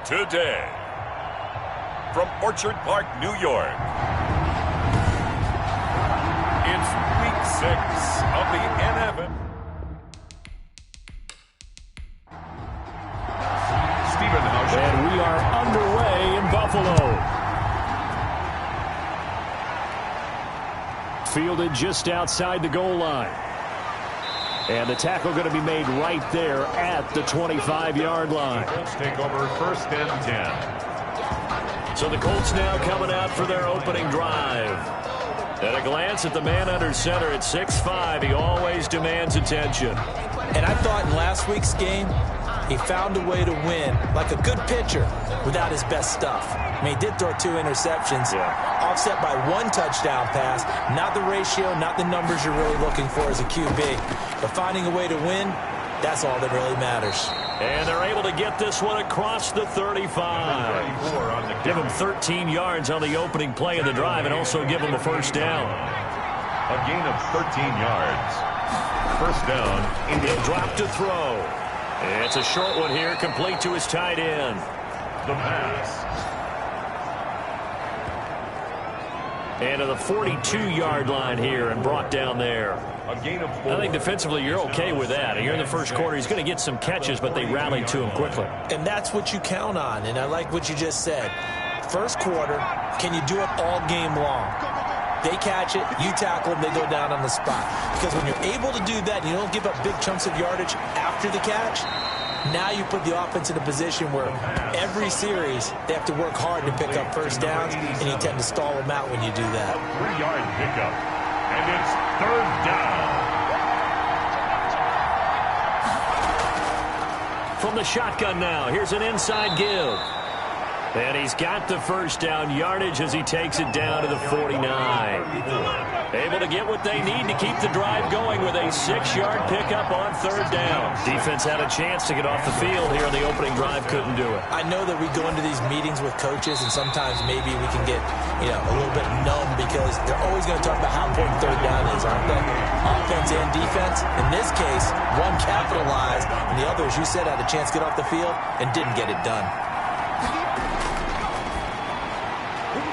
today. From Orchard Park, New York, it's Week 6 of the NFL. And we are underway in Buffalo. Fielded just outside the goal line. And the tackle going to be made right there at the 25-yard line. Let's take over 1st and 10. So the Colts now coming out for their opening drive. At a glance at the man under center at 6'5", he always demands attention. And I thought in last week's game, he found a way to win like a good pitcher without his best stuff. I mean, he did throw 2 interceptions, offset by 1 touchdown pass. Not the ratio, not the numbers you're really looking for as a QB. But finding a way to win, that's all that really matters. And they're able to get this one across the 35. Give him 13 yards on the opening play of the drive and also give him a first down. A gain of 13 yards. First down. He'll drop to throw. It's a short one here, complete to his tight end. The pass. And to the 42-yard line here and brought down there. A gain of 4. I think defensively you're okay with that. Here in the first quarter, he's going to get some catches, but they rallied to him quickly. And that's what you count on, and I like what you just said. First quarter, can you do it all game long? They catch it, you tackle them, they go down on the spot. Because when you're able to do that, you don't give up big chunks of yardage after the catch, now you put the offense in a position where every series they have to work hard to pick up first downs, and you tend to stall them out when you do that. 3-yard pickup, and it's 3rd down. From the shotgun now, here's an inside give. And he's got the first down yardage as he takes it down to the 49. Able to get what they need to keep the drive going with a 6-yard pickup on 3rd down. Defense had a chance to get off the field here in the opening drive, couldn't do it. I know that we go into these meetings with coaches, and sometimes maybe we can get, a little bit numb because they're always going to talk about how important 3rd down is, aren't they? Offense and defense. In this case, one capitalized, and the other, as you said, had a chance to get off the field and didn't get it done.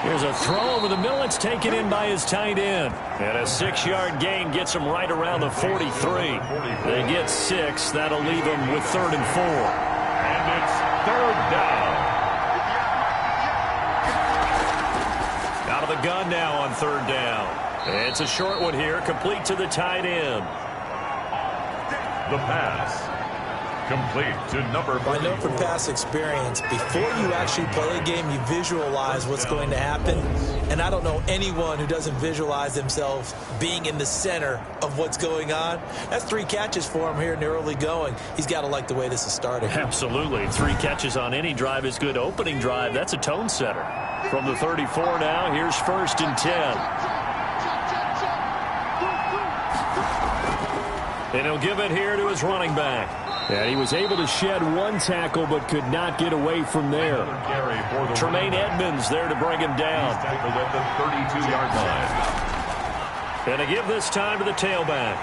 Here's a throw over the middle. It's taken in by his tight end. And a 6-yard gain gets him right around the 43. They get 6. That'll leave him with 3rd and 4. And it's 3rd down. Out of the gun now on 3rd down. It's a short one here, complete to the tight end. The pass. Complete to number 44. I know from past experience, before you actually play a game, you visualize what's going to happen. And I don't know anyone who doesn't visualize themselves being in the center of what's going on. That's 3 catches for him here in the early going. He's got to like the way this is starting. Absolutely. 3 catches on any drive is good. Opening drive, that's a tone setter. From the 34 now, here's 1st and 10. And he'll give it here to his running back. And he was able to shed 1 tackle but could not get away from there. Tremaine Edmonds there to bring him down. Tackled at the 32-yard line. And to give this time to the tailback.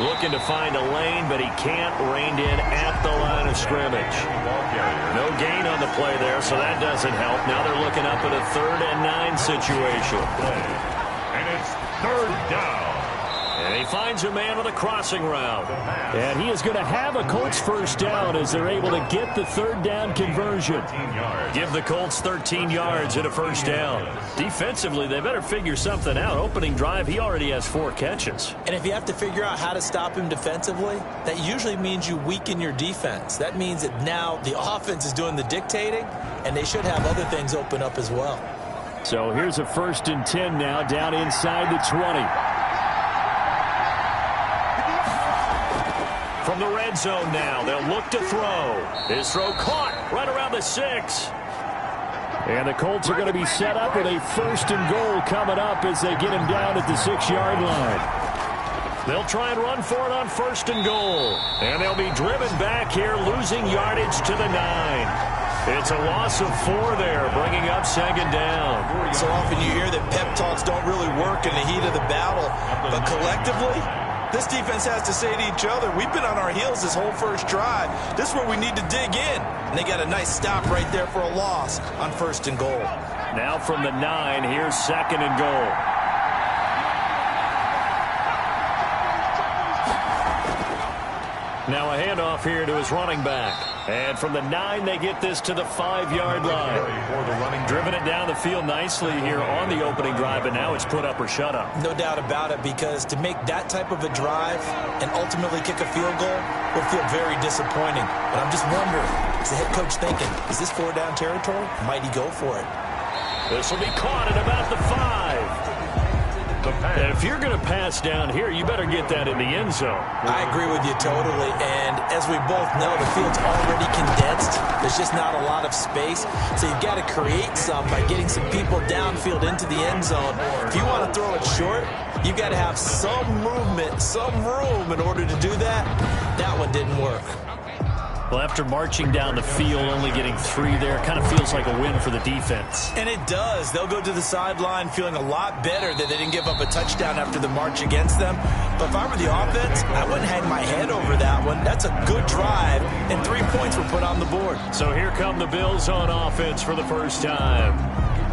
Looking to find a lane, but he can't rein in at the line of scrimmage. No gain on the play there, so that doesn't help. Now they're looking up at a 3rd and 9 situation. And it's 3rd down. And he finds a man on the crossing route. And he is going to have a Colts first down as they're able to get the 3rd down conversion. Give the Colts 13 yards and a first down. Defensively, they better figure something out. Opening drive, he already has 4 catches. And if you have to figure out how to stop him defensively, that usually means you weaken your defense. That means that now the offense is doing the dictating, and they should have other things open up as well. So here's a 1st and 10 now down inside the 20. From the red zone now, they'll look to throw. His throw caught right around the 6. And the Colts are going to be set up with a 1st and goal coming up as they get him down at the 6-yard line. They'll try and run for it on 1st and goal. And they'll be driven back here, losing yardage to the 9. It's a loss of 4 there, bringing up 2nd down. So often you hear that pep talks don't really work in the heat of the battle, but collectively, This defense has to say to each other, we've been on our heels this whole first drive. This is where we need to dig in. And they got a nice stop right there for a loss on 1st and goal. Now from the 9, here's 2nd and goal. Now a handoff here to his running back. And from the 9, they get this to the 5-yard line. Driven it down the field nicely here on the opening drive, and now it's put up or shut up. No doubt about it, because to make that type of a drive and ultimately kick a field goal will feel very disappointing. But I'm just wondering, is the head coach thinking, is this 4-down territory? Might he go for it? This will be caught at about the 5. And if you're going to pass down here, you better get that in the end zone. I agree with you totally. And as we both know, the field's already condensed. There's just not a lot of space. So you've got to create some by getting some people downfield into the end zone. If you want to throw it short, you've got to have some movement, some room in order to do that. That one didn't work. Well, after marching down the field, only getting 3 there, kind of feels like a win for the defense. And it does. They'll go to the sideline feeling a lot better that they didn't give up a touchdown after the march against them. But if I were the offense, I wouldn't hang my head over that one. That's a good drive, and 3 points were put on the board. So here come the Bills on offense for the first time.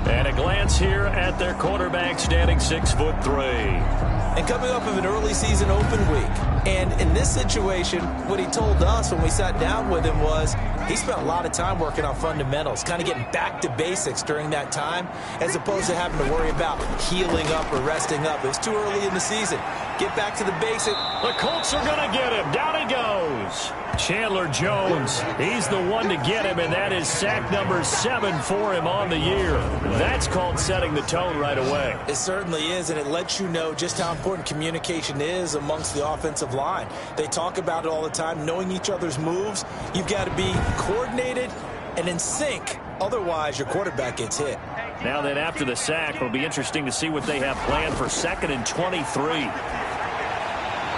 And a glance here at their quarterback, standing 6'3". And coming up of an early season open week. And in this situation, what he told us when we sat down with him was he spent a lot of time working on fundamentals, kind of getting back to basics during that time, as opposed to having to worry about healing up or resting up. It was too early in the season. Get back to the basic. The Colts are going to get him. Down he goes. Chandler Jones, he's the one to get him, and that is sack number 7 for him on the year. That's called setting the tone right away. It certainly is, and it lets you know just how important communication is amongst the offensive line. They talk about it all the time, knowing each other's moves. You've got to be coordinated and in sync. Otherwise, your quarterback gets hit. Now then, after the sack, it'll be interesting to see what they have planned for 2nd and 23.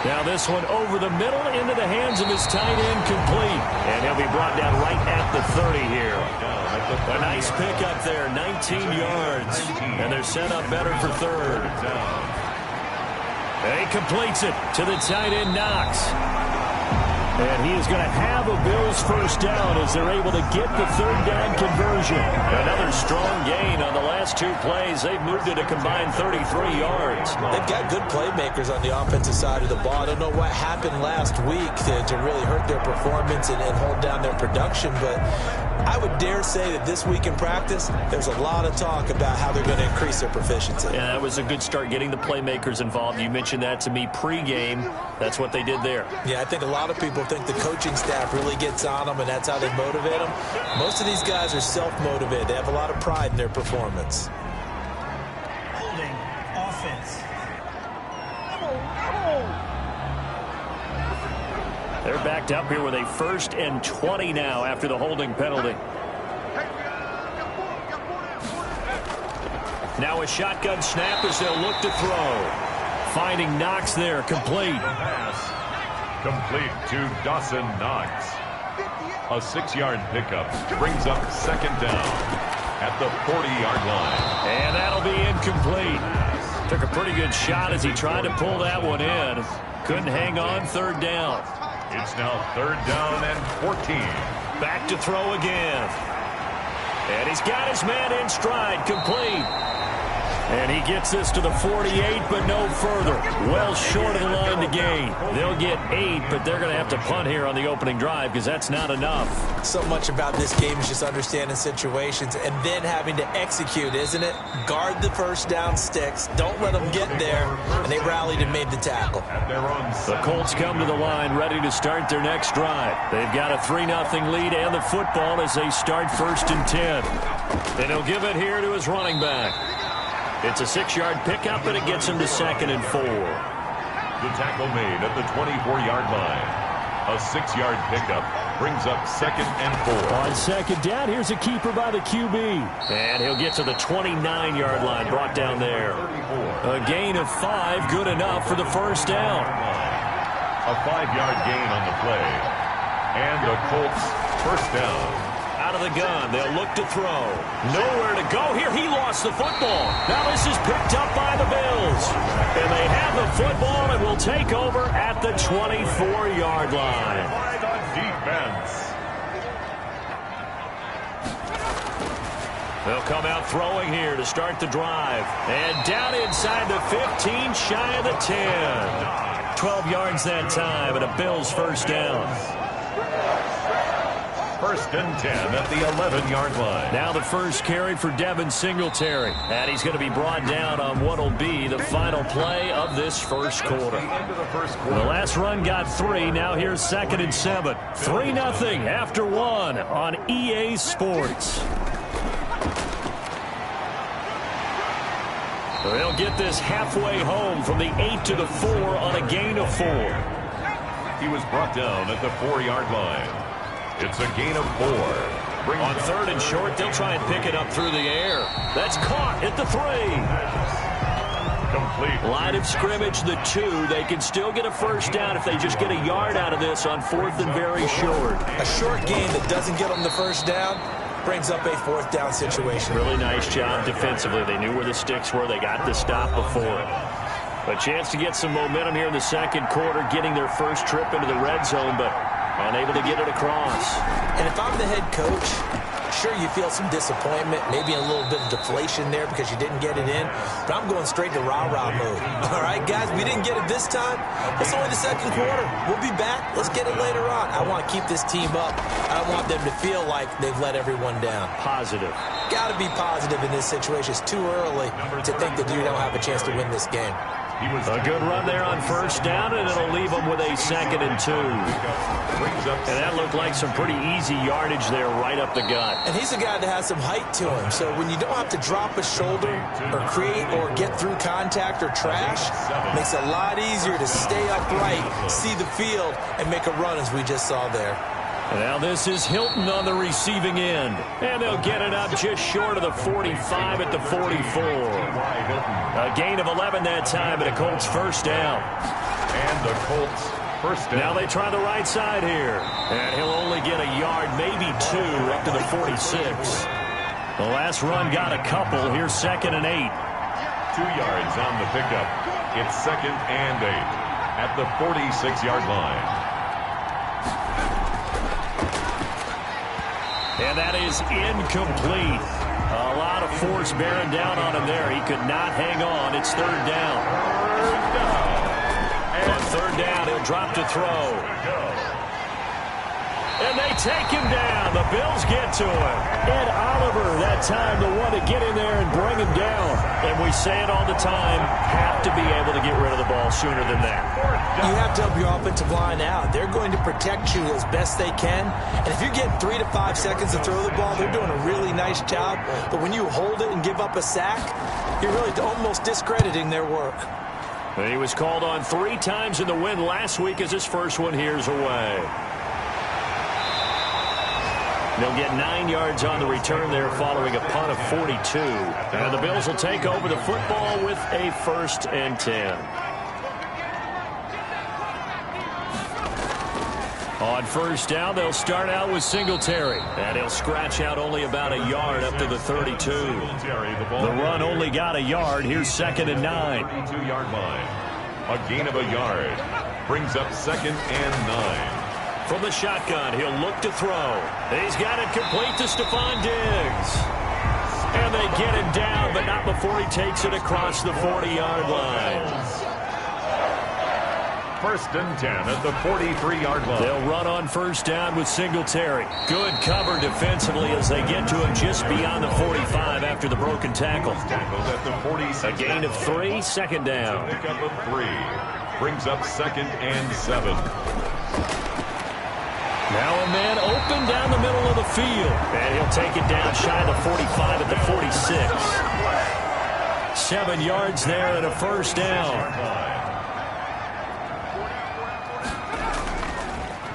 Now this one over the middle into the hands of his tight end, complete. And he'll be brought down right at the 30 here. A nice pickup there, 19 yards. And they're set up better for 3rd. And he completes it to the tight end, Knox. And he is going to have a Bills first down as they're able to get the 3rd down conversion. Another strong gain on the last 2 plays. They've moved it a combined 33 yards. They've got good playmakers on the offensive side of the ball. I don't know what happened last week to really hurt their performance and hold down their production, but I would dare say that this week in practice, there's a lot of talk about how they're going to increase their proficiency. Yeah, that was a good start, getting the playmakers involved. You mentioned that to me pregame. That's what they did there. Yeah, I think a lot of people think the coaching staff really gets on them, and that's how they motivate them. Most of these guys are self-motivated. They have a lot of pride in their performance. Holding offense. They're backed up here with a 1st and 20 now after the holding penalty. Now a shotgun snap as they'll look to throw. Finding Knox there, complete. Complete to Dawson Knox. A 6-yard pickup brings up 2nd down at the 40-yard line. And that'll be incomplete. Took a pretty good shot as he tried to pull that one in. Couldn't hang on, 3rd down. It's now 3rd down and 14. Back to throw again. And he's got his man in stride, complete. And he gets this to the 48, but no further. Well short of the line to gain. They'll get 8, but they're going to have to punt here on the opening drive because that's not enough. So much about this game is just understanding situations and then having to execute, isn't it? Guard the first down sticks. Don't let them get there. And they rallied and made the tackle. The Colts come to the line ready to start their next drive. They've got a 3-0 lead and the football as they start 1st and 10. Then he'll give it here to his running back. It's a 6-yard pickup, and it gets him to 2nd and 4. The tackle made at the 24-yard line. A 6-yard pickup brings up 2nd and 4. On 2nd down, here's a keeper by the QB. And he'll get to the 29-yard line, brought down there. A gain of 5, good enough for the first down. A 5-yard gain on the play. And the Colts first down. Out of the gun, they'll look to throw. Nowhere to go here. He lost the football. Now this is picked up by the Bills. And they have the football and will take over at the 24-yard line. Defense. They'll come out throwing here to start the drive. And down inside the 15, shy of the 10. 12 yards that time, and a Bills first down. First and 10 at the 11-yard line. Now the first carry for Devin Singletary. And he's going to be brought down on what will be the final play of this first quarter. The last run got 3. Now here's 2nd and 7. 3-0 after 1 on EA Sports. They'll get this halfway home from the 8 to the 4 on a gain of 4. He was brought down at the 4-yard line. It's a gain of 4. On 3rd and short, they'll try and pick it up through the air. That's caught at the 3. Complete. Line of scrimmage, the 2. They can still get a first down if they just get a yard out of this on 4th and very short. A short gain that doesn't get them the first down brings up a 4th down situation. Really nice job defensively. They knew where the sticks were. They got the stop before it. A chance to get some momentum here in the second quarter, getting their first trip into the red zone, but unable to get it across. And if I'm the head coach, sure, you feel some disappointment, maybe a little bit of deflation there because you didn't get it in, but I'm going straight to rah-rah mode. All right, guys, we didn't get it this time. It's only the second quarter. We'll be back. Let's get it later on. I want to keep this team up. I don't want them to feel like they've let everyone down. Positive. Got to be positive in this situation. It's too early to think that you don't have a chance to win this game. A good run there on first down, and it'll leave them with a 2nd and 2. And that looked like some pretty easy yardage there right up the gut. And he's a guy that has some height to him. So when you don't have to drop a shoulder or create or get through contact or trash, it makes it a lot easier to stay upright, see the field, and make a run as we just saw there. Now this is Hilton on the receiving end. And they'll get it up just short of the 45 at the 44. A gain of 11 that time, and a Colts first down. And the Colts first down. Now they try the right side here. And he'll only get a yard, maybe 2, up to the 46. The last run got a couple. Here's 2nd and 8. 2 yards on the pickup. It's 2nd and 8 at the 46-yard line. And that is incomplete. A lot of force bearing down on him there. He could not hang on. It's 3rd down. On 3rd down, he'll drop to throw. And they take him down. The Bills get to him. Ed Oliver, that time, the one to get in there and bring him down. And we say it all the time, have to be able to get rid of the ball sooner than that. You have to help your offensive line out. They're going to protect you as best they can. And if you're getting 3 to 5 seconds to throw the ball, they're doing a really nice job. But when you hold it and give up a sack, you're really almost discrediting their work. He was called on 3 times in the win last week as his first one here's away. They'll get 9 yards on the return there following a punt of 42. And the Bills will take over the football with a 1st and 10. On first down, they'll start out with Singletary. And he'll scratch out only about a yard up to the 32. The run only got a yard. Here's 2nd and 9. 32-yard line. A gain of a yard. Brings up 2nd and 9. From the shotgun, he'll look to throw. He's got it complete to Stephon Diggs. And they get him down, but not before he takes it across the 40-yard line. 1st and 10 at the 43-yard line. They'll run on first down with Singletary. Good cover defensively as they get to him just beyond the 45 after the broken tackle. At the 46. A gain of 3, 2nd down. Pick up of 3. Brings up 2nd and 7. Now a man open down the middle of the field. And he'll take it down shy of the 45 at the 46. 7 yards there and a first down.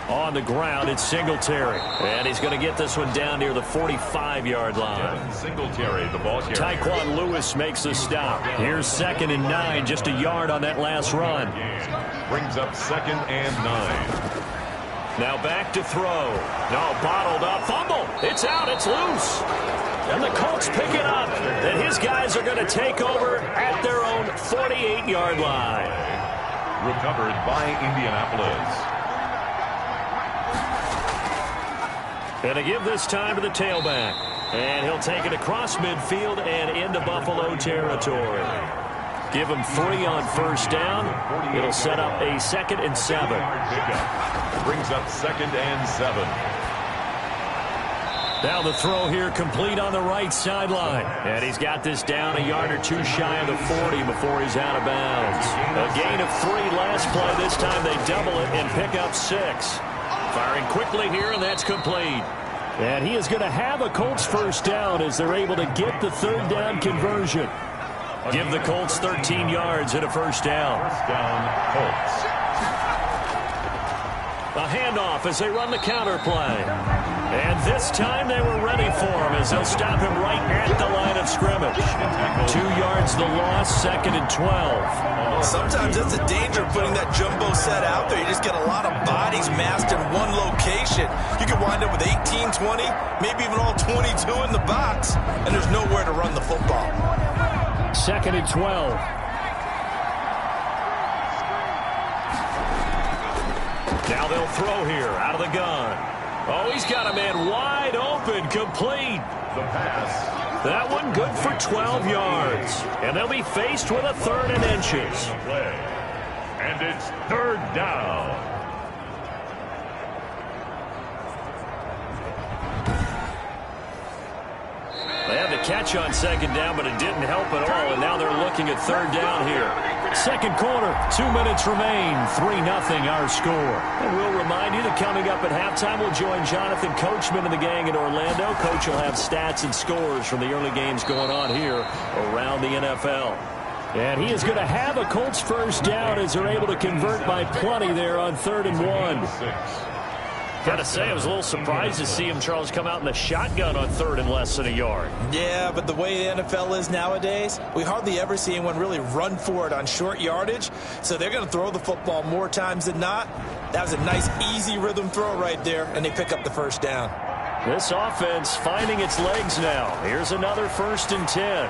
On the ground, it's Singletary. And he's going to get this one down near the 45-yard line. Singletary, the ball carrier. Tyquan Lewis makes the stop. Here's 2nd and 9, just a yard on that last run. Brings up 2nd and 9. Now back to throw. No, bottled up. Fumble. It's out. It's loose. And the Colts pick it up. And his guys are going to take over at their own 48-yard line. Recovered by Indianapolis. And to give this time to the tailback. And he'll take it across midfield and into Buffalo territory. Give him 3 on first down. It'll set up a 2nd and 7. Brings up 2nd and 7. Now the throw here complete on the right sideline. And he's got this down a yard or 2 shy of the 40 before he's out of bounds. A gain of 3 last play. This time they double it and pick up 6. Firing quickly here, and that's complete. And he is going to have a Colts first down as they're able to get the 3rd down conversion. Give the Colts 13 yards and a first down. First down, Colts. A handoff as they run the counter play. And this time they were ready for him as they'll stop him right at the line of scrimmage. 2 yards the loss, 2nd and 12. Sometimes that's the danger of putting that jumbo set out there. You just get a lot of bodies massed in one location. You could wind up with 18, 20, maybe even all 22 in the box, and there's nowhere to run the football. 2nd and 12. Now they'll throw here out of the gun. Oh, he's got a man wide open, complete. The pass. That one good for 12 yards. And they'll be faced with a 3rd and inches. And it's 3rd down. They had the catch on 2nd down, but it didn't help at all. And now they're looking at 3rd down here. 2nd quarter, 2 minutes remain. 3-0 our score. And we'll remind you that coming up at halftime, we'll join Jonathan Coachman and the gang in Orlando. Coach will have stats and scores from the early games going on here around the NFL. And he is going to have a Colts first down as they're able to convert by plenty there on 3rd and 1. Got to say, I was a little surprised to see him, Charles, come out in the shotgun on 3rd and less than a yard. Yeah, but the way the NFL is nowadays, we hardly ever see anyone really run for it on short yardage. So they're going to throw the football more times than not. That was a nice, easy rhythm throw right there, and they pick up the first down. This offense finding its legs now. Here's another 1st and 10.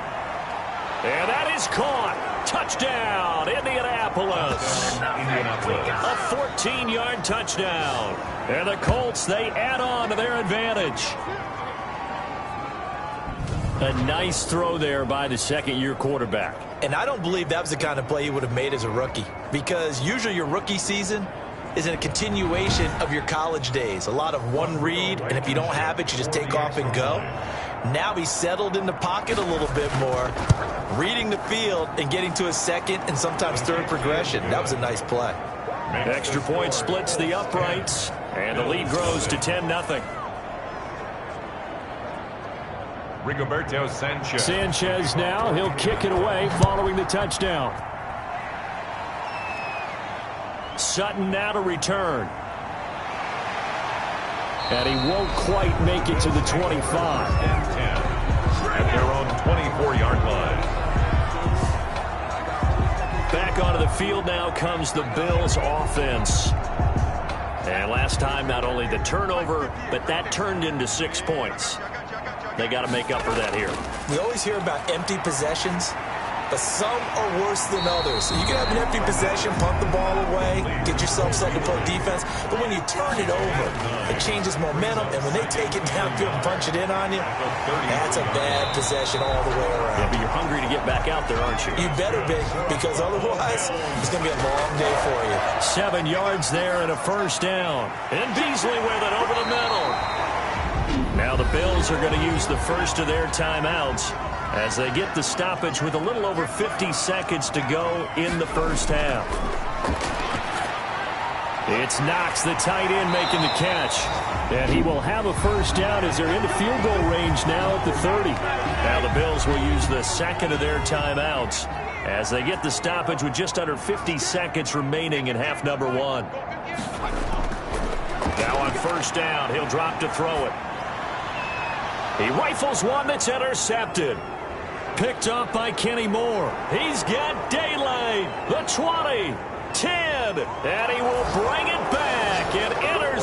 And that is caught. Touchdown, Indianapolis. A 14-yard touchdown. And the Colts, they add on to their advantage. A nice throw there by the 2nd-year quarterback. And I don't believe that was the kind of play he would have made as a rookie, because usually your rookie season is a continuation of your college days. A lot of one read, and if you don't have it, you just take off and go. Now he's settled in the pocket a little bit more, reading the field and getting to a 2nd and sometimes 3rd progression. That was a nice play. Extra point splits the uprights, and the lead grows to 10-0. Rigoberto Sanchez. Sanchez now, he'll kick it away following the touchdown. Sutton now to return. And he won't quite make it to the 25. At their own 24-yard line. Back onto the field now comes the Bills offense. And last time, not only the turnover, but that turned into 6 points. They got to make up for that here. We always hear about empty possessions, but some are worse than others. So you can have an empty possession, punt the ball away, get yourself something to play defense. But when you turn it over, it changes momentum. And when they take it downfield and punch it in on you, that's a bad possession all the way around. Yeah, but you're hungry to get back out there, aren't you? You better be, because otherwise it's going to be a long day for you. 7 yards there and a first down. And Beasley with it over the middle. Now the Bills are going to use the first of their timeouts as they get the stoppage with a little over 50 seconds to go in the first half. It's Knox, the tight end, making the catch. And he will have a first down as they're into field goal range now at the 30. Now the Bills will use the 2nd of their timeouts as they get the stoppage with just under 50 seconds remaining in half number 1. Now on first down, he'll drop to throw it. He rifles one that's intercepted. Picked up by Kenny Moore. He's got daylight. The 20, 10, and he will bring it back and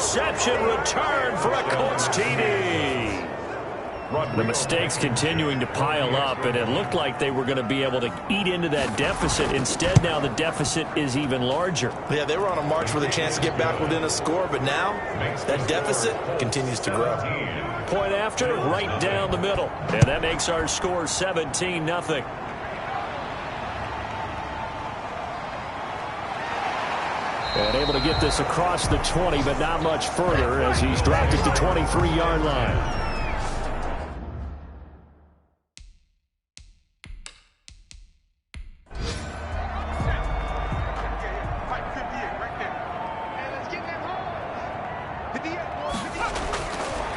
interception return for a Colts TD. The mistakes continuing to pile up, and it looked like they were going to be able to eat into that deficit. Instead, now the deficit is even larger. Yeah, they were on a march with a chance to get back within a score, but now that deficit continues to grow. Point after, right down the middle. And that makes our score 17-0. And able to get this across the 20, but not much further as he's dropped at the 23-yard line.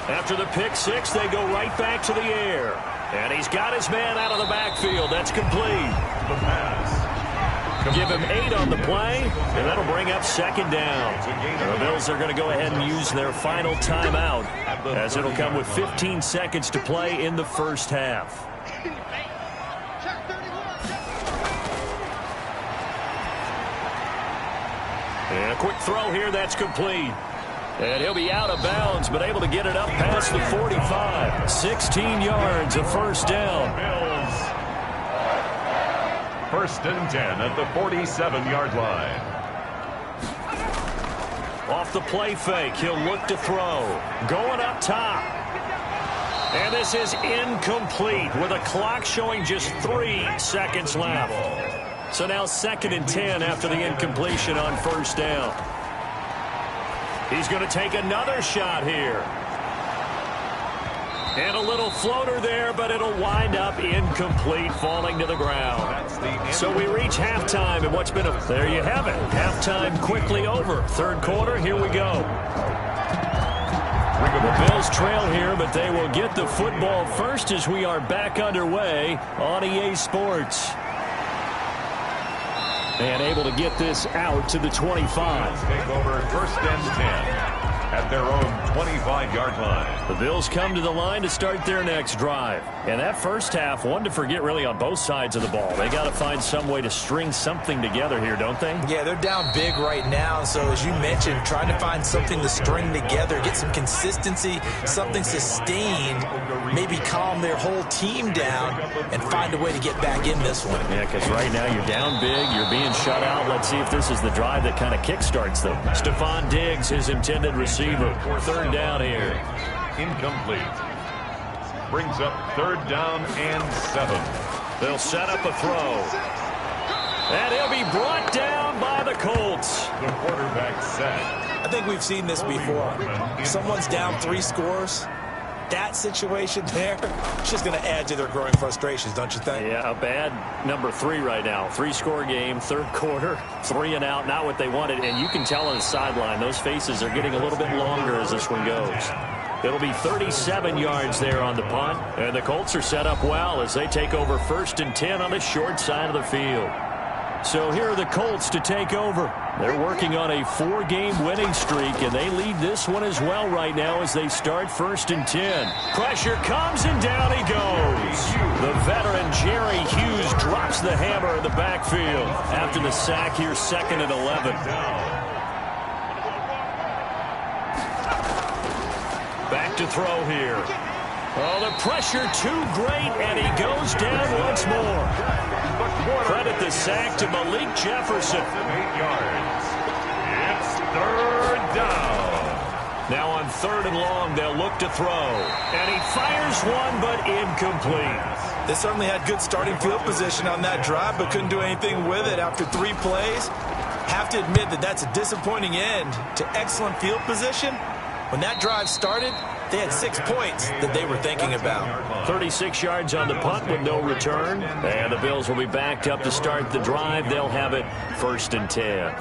After the pick six, they go right back to the air. And he's got his man out of the backfield. That's complete. The pass. Give him 8 on the play, and that'll bring up second down. The Bills are going to go ahead and use their final timeout, as it'll come with 15 seconds to play in the first half. And a quick throw here, that's complete. And he'll be out of bounds, but able to get it up past the 45. 16 yards, a first down. First and 10 at the 47-yard line. Off the play fake, he'll look to throw. Going up top. And this is incomplete with a clock showing just 3 seconds left. So now second and 10 after the incompletion on first down. He's going to take another shot here. And a little floater there, but it'll wind up incomplete, falling to the ground. So we reach halftime, and what's been a... There you have it. Halftime quickly over. Third quarter, here we go. The Bills trail here, but they will get the football first as we are back underway on EA Sports. And able to get this out to the 25. Take over first and 10 at their own 25-yard line. The Bills come to the line to start their next drive. And that first half, one to forget really on both sides of the ball. They got to find some way to string something together here, don't they? Yeah, they're down big right now. So as you mentioned, trying to find something to string together, get some consistency, something sustained, maybe calm their whole team down and find a way to get back in this one. Yeah, because right now you're down big, you're being shut out. Let's see if this is the drive that kind of kickstarts them. Stephon Diggs, his intended receiver. Third down here. Incomplete. Brings up third down and 7. They'll set up a throw. And he'll be brought down by the Colts. The quarterback set. I think we've seen this before. Someone's down 3 scores. That situation there, it's just going to add to their growing frustrations, don't you think? Yeah, a bad number 3 right now. 3-score game, third quarter, 3 and out, not what they wanted. And you can tell on the sideline, those faces are getting a little bit longer as this one goes. It'll be 37 yards there on the punt. And the Colts are set up well as they take over first and 10 on the short side of the field. So here are the Colts to take over. They're working on a 4-game winning streak, and they lead this one as well right now as they start first and 10. Pressure comes, and down he goes. The veteran Jerry Hughes drops the hammer in the backfield. After the sack, here's second and 11. Back to throw here. Oh, the pressure too great, and he goes down once more. Credit the sack to Malik Jefferson. 8 yards. It's third down. Now on third and long, they'll look to throw. And he fires one, but incomplete. They certainly had good starting field position on that drive, but couldn't do anything with it after 3 plays. Have to admit that that's a disappointing end to excellent field position. When that drive started, they had 6 points that they were thinking about. 36 yards on the punt with no return. And the Bills will be backed up to start the drive. They'll have it first and 10.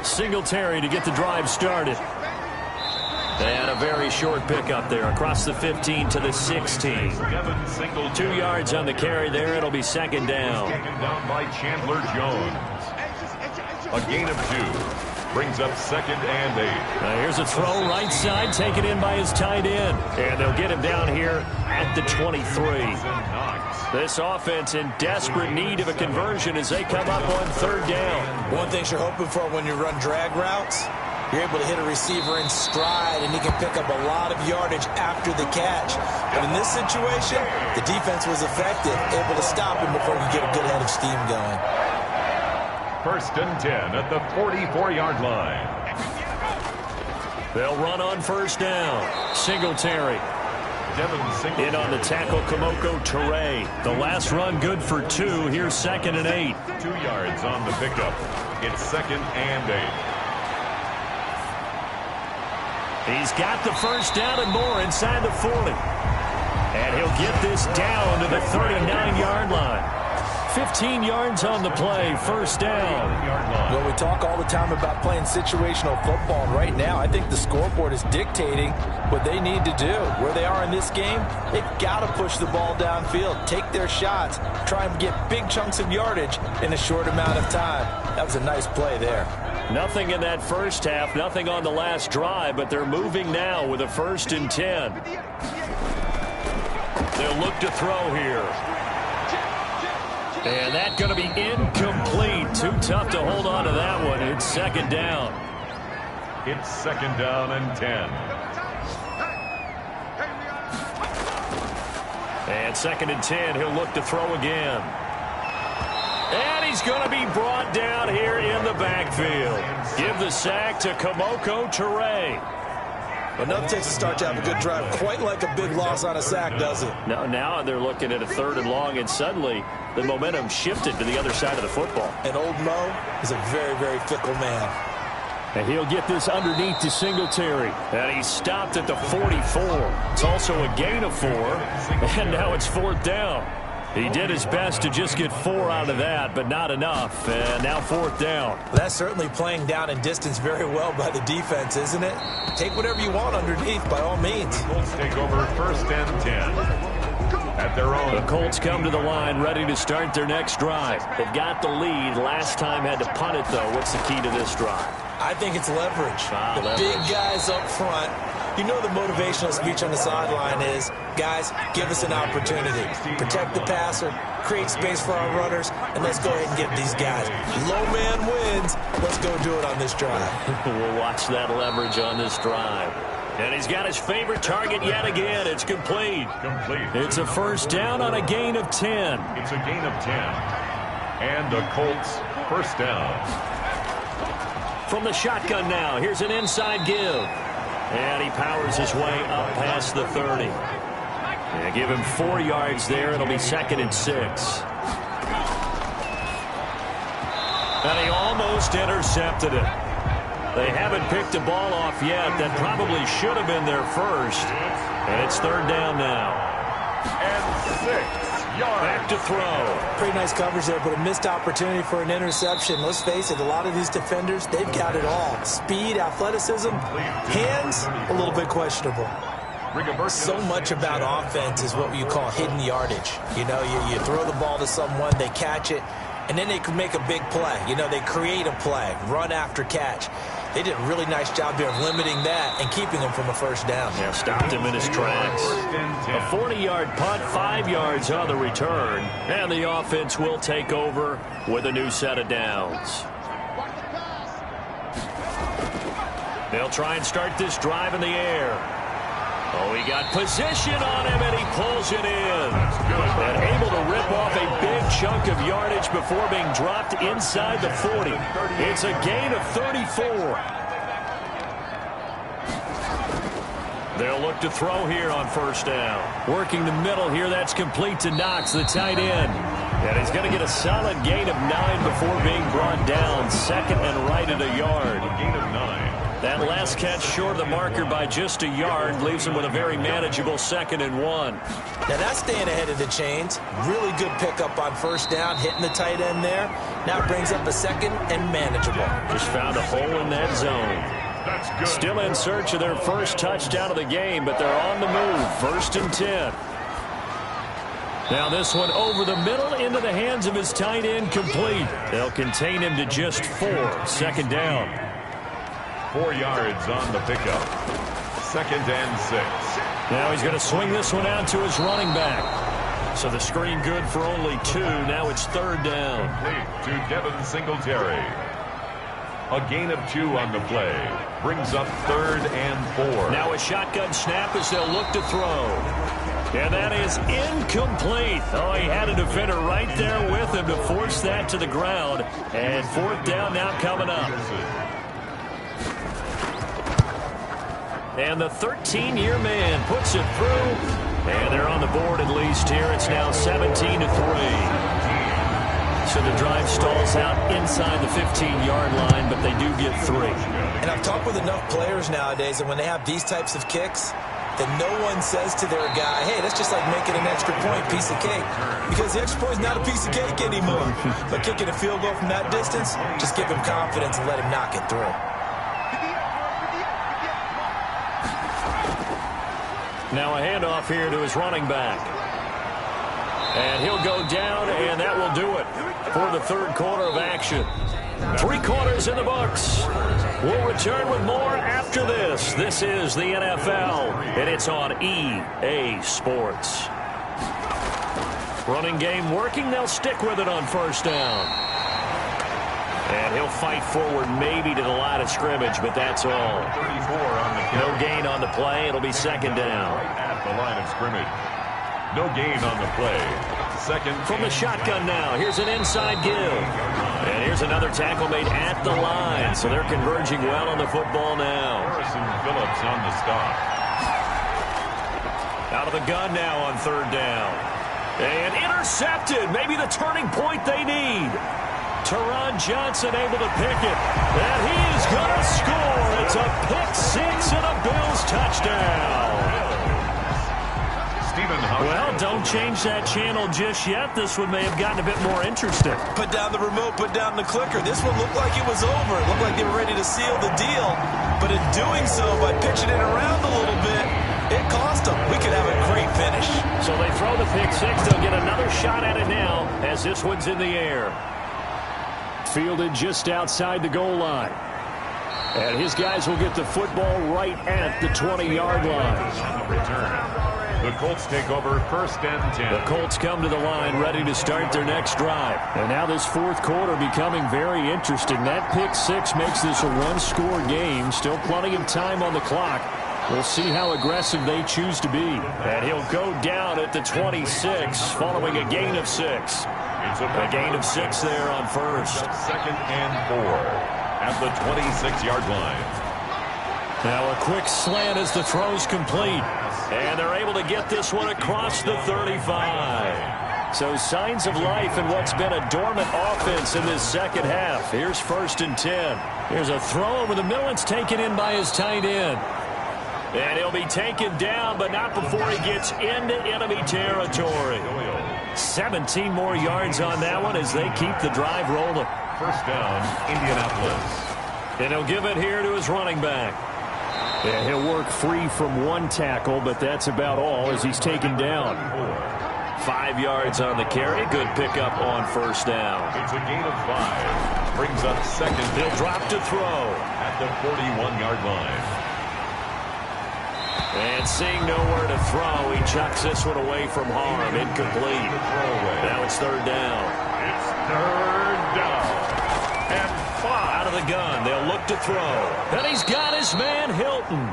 Singletary to get the drive started. And a very short pickup there across the 15 to the 16. 2 yards on the carry there. It'll be second down. Taken down by Chandler Jones. A gain of 2. Brings up second and 8. Now here's a throw right side, taken in by his tight end. And they'll get him down here at the 23. This offense in desperate need of a conversion as they come up on third down. One thing you're hoping for when you run drag routes, You're able to hit a receiver in stride, and he can pick up a lot of yardage after the catch. But in this situation, the defense was effective, able to stop him before he could get a good head of steam going. 1st and 10 at the 44-yard line. They'll run on 1st down. Singletary. In on the tackle, Kamoko Toure. The last run good for 2. Here's 2nd and 8. 2 yards on the pickup. It's 2nd and 8. He's got the 1st down and more inside the 40. And he'll get this down to the 39-yard line. 15 yards on the play, 1st down. Well, we talk all the time about playing situational football, and right now I think the scoreboard is dictating what they need to do. Where they are in this game, they've got to push the ball downfield, take their shots, try and get big chunks of yardage in a short amount of time. That was a nice play there. Nothing in that first half, nothing on the last drive, but they're moving now with a 1st and 10. They'll look to throw here. And that's going to be incomplete. Too tough to hold on to that one. It's 2nd down. It's 2nd down and 10. And 2nd and 10, he'll look to throw again. And he's going to be brought down here in the backfield. Give the sack to Kamoko Toure. Well, nothing takes a start to have a good drive quite like a big loss on a sack, does it? Now they're looking at a 3rd and long, and suddenly the momentum shifted to the other side of the football. And old Mo is a very, very fickle man. And he'll get this underneath to Singletary. And he's stopped at the 44. It's also a gain of 4. And now it's 4th down. He did his best to just get 4 out of that, but not enough. And now 4th down. Well, that's certainly playing down in distance very well by the defense, isn't it? Take whatever you want underneath, by all means. The Colts take over 1st and 10. At their own. The Colts come to the line ready to start their next drive. They've got the lead. Last time had to punt it, though. What's the key to this drive? I think it's leverage. The leverage. Big guys up front. You know the motivational speech on the sideline is, guys, give us an opportunity. Protect the passer, create space for our runners, and let's go ahead and get these guys. Low man wins. Let's go do it on this drive. We'll watch that leverage on this drive. And he's got his favorite target yet again. It's complete. It's a 1st down on a gain of 10. It's a gain of 10. And the Colts 1st down. From the shotgun now, here's an inside give. And he powers his way up past the 30. And give him 4 yards there. It'll be 2nd and 6. And he almost intercepted it. They haven't picked the ball off yet. That probably should have been their first. And it's 3rd down now. And 6 yards. Back to throw. Pretty nice coverage there, but a missed opportunity for an interception. Let's face it, a lot of these defenders, they've got it all. Speed, athleticism, hands, a little bit questionable. So much about offense is what you call hidden yardage. You know, you throw the ball to someone, they catch it, and then they can make a big play. You know, they create a play, run after catch. They did a really nice job there of limiting that and keeping him from a 1st down. Yeah, stopped him in his tracks. A 40-yard punt, 5 yards on the return. And the offense will take over with a new set of downs. They'll try and start this drive in the air. Oh, he got position on him, and he pulls it in. And able to rip off a big chunk of yardage before being dropped inside the 40. It's a gain of 34. They'll look to throw here on 1st down. Working the middle here, that's complete to Knox, the tight end. And he's going to get a solid gain of 9 before being brought down. 2nd and right at a yard. A gain of 9. That last catch short of the marker by just a yard leaves him with a very manageable 2nd and 1. Now that's staying ahead of the chains. Really good pickup on 1st down, hitting the tight end there. Now brings up a 2nd and manageable. Just found a hole in that zone. Still in search of their first touchdown of the game, but they're on the move. 1st and 10. Now this one over the middle into the hands of his tight end, complete. They'll contain him to just 4. 2nd down. 4 yards on the pickup. 2nd and 6. Now he's going to swing this one out to his running back. So the screen good for only 2. Now it's 3rd down. To Devin Singletary. A gain of 2 on the play. Brings up 3rd and 4. Now a shotgun snap as they'll look to throw. And that is incomplete. Oh, he had a defender right there with him to force that to the ground. And 4th down now coming up. And the 13-year man puts it through. And they're on the board at least here. It's now 17-3. So the drive stalls out inside the 15-yard line, but they do get 3. And I've talked with enough players nowadays, and when they have these types of kicks, that no one says to their guy, hey, that's just like making an extra point, piece of cake. Because the extra point is not a piece of cake anymore. But kicking a field goal from that distance, just give him confidence and let him knock it through. Now a handoff here to his running back. And he'll go down, and that will do it for the 3rd quarter of action. 3 quarters in the books. We'll return with more after this. This is the NFL, and it's on EA Sports. Running game working. They'll stick with it on 1st down. And he'll fight forward maybe to the line of scrimmage, but that's all. 34 on the no gain on the play. It'll be 2nd down. Right at the line of scrimmage. No gain on the play. 2nd from the shotgun now. Here's an inside give. And here's another tackle made at the line. So they're converging well on the football now. Harrison Phillips on the stop. Out of the gun now on 3rd down. And intercepted. Maybe the turning point they need. Tjohnston able to pick it. And he is going to score. It's a pick 6 and a Bills touchdown. Well, don't change that channel just yet. This one may have gotten a bit more interesting. Put down the remote, put down the clicker. This one looked like it was over. It looked like they were ready to seal the deal. But in doing so, by pitching it around a little bit, it cost them. We could have a great finish. So they throw the pick 6. They'll get another shot at it now as this one's in the air. Fielded just outside the goal line. And his guys will get the football right at the 20-yard line. Return. The Colts take over 1st and 10. The Colts come to the line ready to start their next drive. And now this 4th quarter becoming very interesting. That pick 6 makes this a 1-score game. Still plenty of time on the clock. We'll see how aggressive they choose to be. And he'll go down at the 26 following a gain of 6. It's a gain of 6 there on 1st. 2nd and 4 at the 26-yard line. Now a quick slant as the throw's complete. And they're able to get this one across the 35. So signs of life in what's been a dormant offense in this 2nd half. Here's 1st and 10. Here's a throw over the middle. It's taken in by his tight end. And he'll be taken down, but not before he gets into enemy territory. 17 more yards on that one as they keep the drive rolling. 1st down, Indianapolis. And he'll give it here to his running back. And he'll work free from 1 tackle, but that's about all as he's taken down. 5 yards on the carry. Good pickup on 1st down. It's a gain of 5. Brings up 2nd. He'll drop to throw. At the 41-yard line. And seeing nowhere to throw, he chucks this one away from harm. Incomplete. Now it's 3rd down. It's 3rd down. And 5. Out of the gun. They'll look to throw. And he's got his man, Hilton.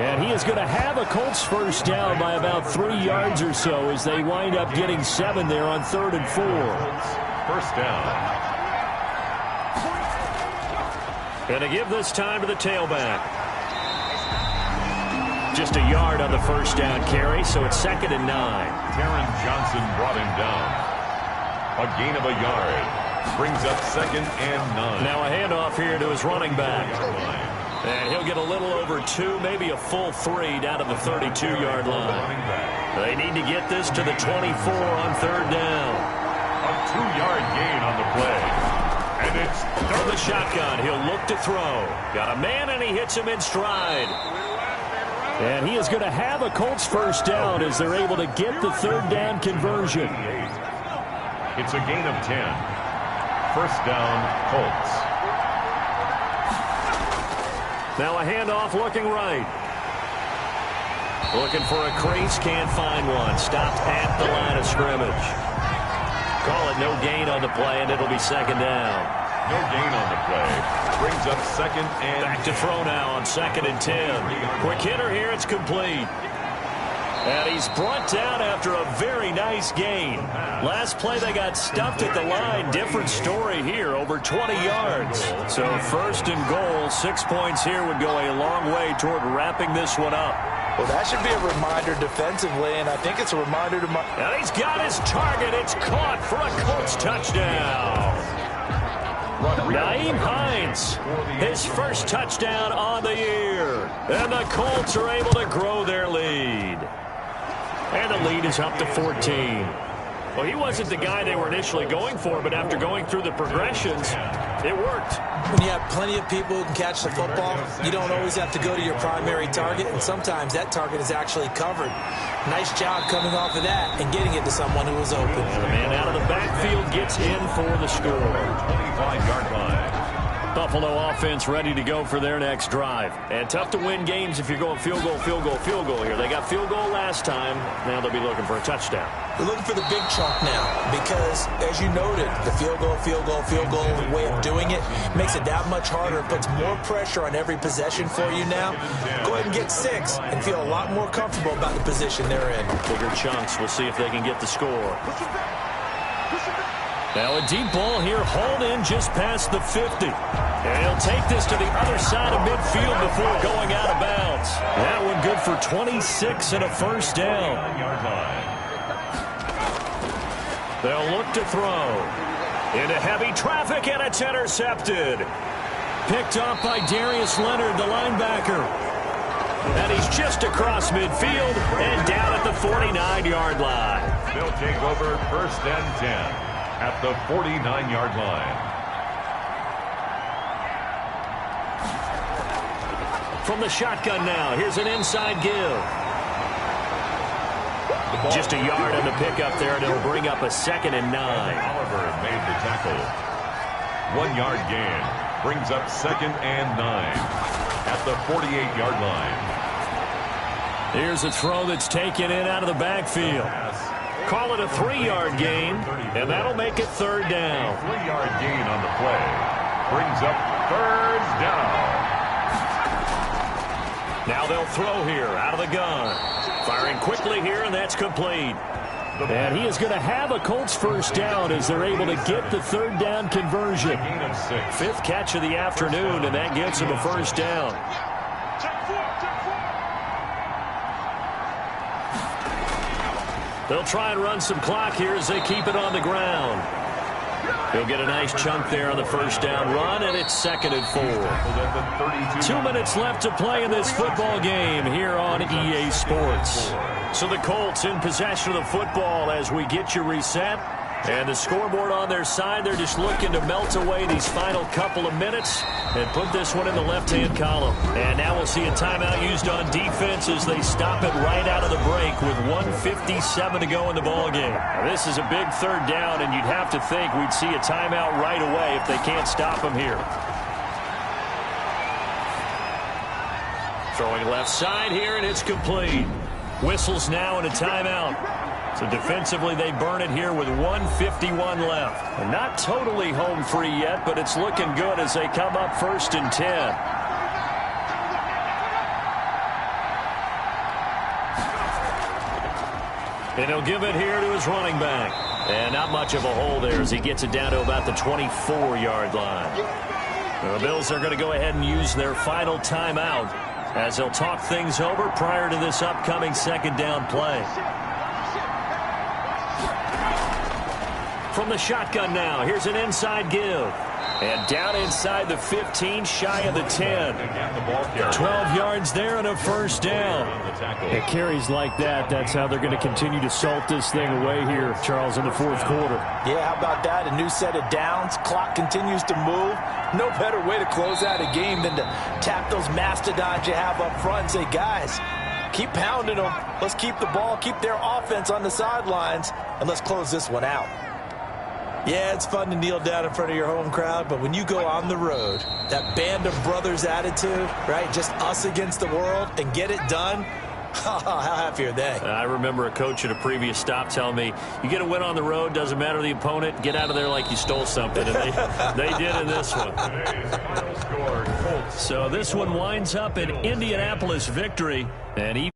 And he is going to have a Colts 1st down by about 3 yards or so as they wind up getting 7 there on 3rd and 4. 1st down. And to give this time to the tailback. Just a yard on the 1st down carry, so it's 2nd and 9. Taron Johnson brought him down. A gain of a yard. Brings up 2nd and 9. Now a handoff here to his running back. And he'll get a little over 2, maybe a full 3 down to the 32-yard line. They need to get this to the 24 on 3rd down. A 2-yard gain on the play. And it's from the shotgun. He'll look to throw. Got a man, and he hits him in stride. And he is going to have a Colts 1st down as they're able to get the 3rd down conversion. It's a gain of 10. 1st down, Colts. Now a handoff looking right. Looking for a crease, can't find one. Stopped at the line of scrimmage. Call it no gain on the play, and it'll be 2nd down. No gain on the play. Brings up second and... Back to throw now on 2nd and 10. Quick hitter here. It's complete. And he's brought down after a very nice gain. Last play they got stuffed at the line. Different story here, over 20 yards. So 1st and goal, 6 points here would go a long way toward wrapping this one up. Well, that should be a reminder defensively, and I think it's a reminder to And he's got his target. It's caught for a Colts touchdown. Nyheim Hines, his first touchdown on the year. And the Colts are able to grow their lead. And the lead is up to 14. Well, he wasn't the guy they were initially going for, but after going through the progressions, it worked. When you have plenty of people who can catch the football, you don't always have to go to your primary target, and sometimes that target is actually covered. Nice job coming off of that and getting it to someone who was open. And the man out of the backfield gets in for the score. 25-yard line. Buffalo offense ready to go for their next drive. And tough to win games if you're going field goal, field goal, field goal here. They got field goal last time. Now they'll be looking for a touchdown. They're looking for the big chunk now because, as you noted, the field goal way of doing it makes it that much harder. It puts more pressure on every possession for you now. Go ahead and get 6 and feel a lot more comfortable about the position they're in. Bigger chunks. We'll see if they can get the score. Now a deep ball here, hauled in just past the 50. And he'll take this to the other side of midfield before going out of bounds. That one good for 26 and a first down. They'll look to throw. Into heavy traffic, and it's intercepted. Picked up by Darius Leonard, the linebacker. And he's just across midfield and down at the 49-yard line. They'll take over 1st and 10. At the 49-yard line. From the shotgun now, here's an inside give. Just a yard on the pickup there, and it'll bring up a 2nd and 9. Oliver made the tackle. 1-yard gain. Brings up 2nd and 9. At the 48-yard line. Here's a throw that's taken in out of the backfield. Call it a 3-yard gain, and that'll make it 3rd down. 3-yard gain on the play. Brings up 3rd down. Now they'll throw here out of the gun. Firing quickly here, and that's complete. And he is going to have a Colts first down as they're able to get the 3rd down conversion. 5th catch of the afternoon, and that gets him a first down. They'll try and run some clock here as they keep it on the ground. He'll get a nice chunk there on the first down run, and it's 2nd and 4. 2 minutes left to play in this football game here on EA Sports. So the Colts in possession of the football as we get you reset. And the scoreboard on their side, they're just looking to melt away these final couple of minutes and put this one in the left-hand column. And now we'll see a timeout used on defense as they stop it right out of the break with 1:57 to go in the ballgame. Now, this is a big 3rd down, and you'd have to think we'd see a timeout right away if they can't stop them here. Throwing left side here, and it's complete. Whistles now and a timeout. So defensively, they burn it here with 1:51 left. And not totally home free yet, but it's looking good as they come up 1st and 10. And he'll give it here to his running back. And not much of a hole there as he gets it down to about the 24-yard line. The Bills are going to go ahead and use their final timeout as they'll talk things over prior to this upcoming 2nd down play. From the shotgun now, here's an inside give. And down inside the 15, shy of the 10. 12 yards there and a first down. It carries like that. That's how they're going to continue to salt this thing away here, Charles, in the 4th quarter. Yeah, how about that? A new set of downs. Clock continues to move. No better way to close out a game than to tap those mastodons you have up front and say, guys, keep pounding them. Let's keep the ball, keep their offense on the sidelines, and let's close this one out. Yeah, it's fun to kneel down in front of your home crowd, but when you go on the road, that band of brothers attitude, right, just us against the world, and get it done, How happy are they? I remember a coach at a previous stop telling me, you get a win on the road, doesn't matter the opponent, get out of there like you stole something. And they did in this one. So this one winds up an Indianapolis victory. And